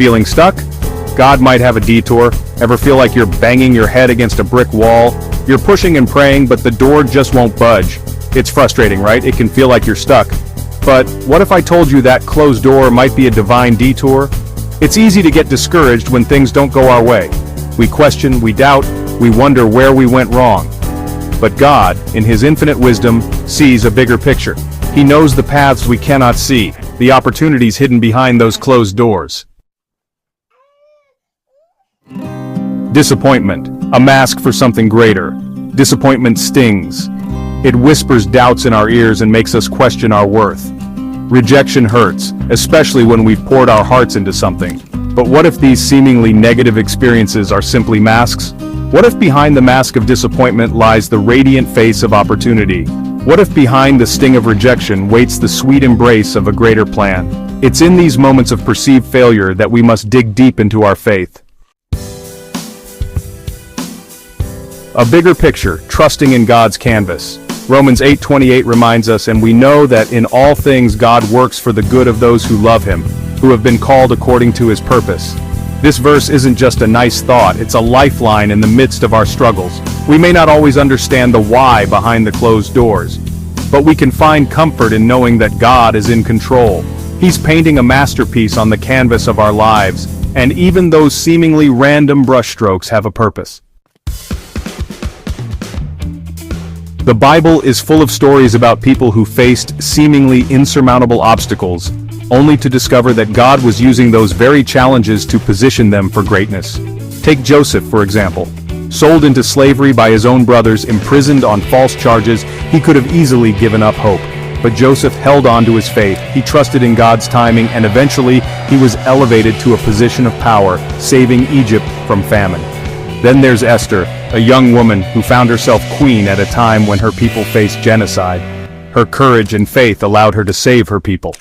Feeling stuck? God might have a detour. Ever feel like you're banging your head against a brick wall? You're pushing and praying, but the door just won't budge. It's frustrating, right? It can feel like you're stuck. But what if I told you that closed door might be a divine detour? It's easy to get discouraged when things don't go our way. We question, we doubt, we wonder where we went wrong. But God, in His infinite wisdom, sees a bigger picture. He knows the paths we cannot see, the opportunities hidden behind those closed doors. Disappointment, a mask for something greater. Disappointment stings. It whispers doubts in our ears and makes us question our worth. Rejection hurts, especially when we've poured our hearts into something. But what if these seemingly negative experiences are simply masks? What if behind the mask of disappointment lies the radiant face of opportunity? What if behind the sting of rejection waits the sweet embrace of a greater plan? It's in these moments of perceived failure that we must dig deep into our faith. A bigger picture, trusting in God's canvas. Romans 8:28 reminds us, and we know that in all things God works for the good of those who love Him, who have been called according to His purpose. This verse isn't just a nice thought, it's a lifeline in the midst of our struggles. We may not always understand the why behind the closed doors, but we can find comfort in knowing that God is in control. He's painting a masterpiece on the canvas of our lives, and even those seemingly random brushstrokes have a purpose. The Bible is full of stories about people who faced seemingly insurmountable obstacles, only to discover that God was using those very challenges to position them for greatness. Take Joseph, for example. Sold into slavery by his own brothers, imprisoned on false charges, he could have easily given up hope. But Joseph held on to his faith, he trusted in God's timing, and eventually he was elevated to a position of power, saving Egypt from famine. Then there's Esther, a young woman who found herself queen at a time when her people faced genocide. Her courage and faith allowed her to save her people.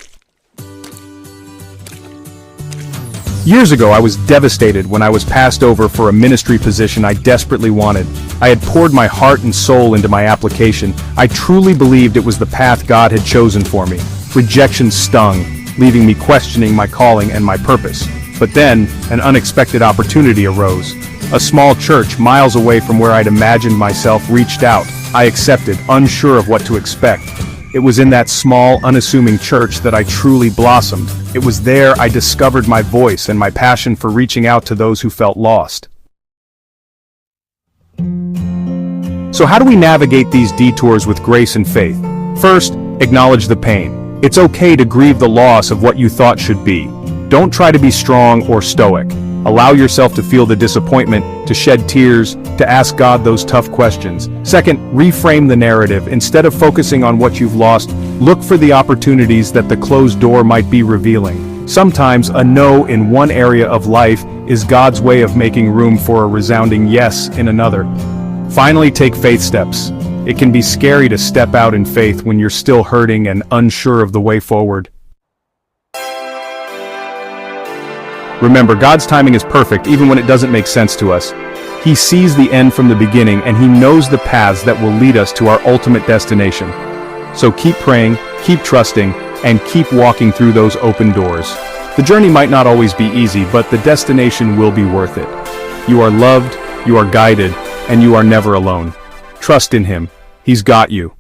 Years ago, I was devastated when I was passed over for a ministry position I desperately wanted. I had poured my heart and soul into my application. I truly believed it was the path God had chosen for me. Rejection stung, leaving me questioning my calling and my purpose. But then, an unexpected opportunity arose. A small church miles away from where I'd imagined myself reached out. I accepted, unsure of what to expect. It was in that small, unassuming church that I truly blossomed. It was there I discovered my voice and my passion for reaching out to those who felt lost. So how do we navigate these detours with grace and faith? First, acknowledge the pain. It's okay to grieve the loss of what you thought should be. Don't try to be strong or stoic. Allow yourself to feel the disappointment, to shed tears, to ask God those tough questions. Second, reframe the narrative. Instead of focusing on what you've lost, look for the opportunities that the closed door might be revealing. Sometimes a no in one area of life is God's way of making room for a resounding yes in another. Finally, take faith steps. It can be scary to step out in faith when you're still hurting and unsure of the way forward. Remember, God's timing is perfect even when it doesn't make sense to us. He sees the end from the beginning, and He knows the paths that will lead us to our ultimate destination. So keep praying, keep trusting, and keep walking through those open doors. The journey might not always be easy, but the destination will be worth it. You are loved, you are guided, and you are never alone. Trust in Him. He's got you.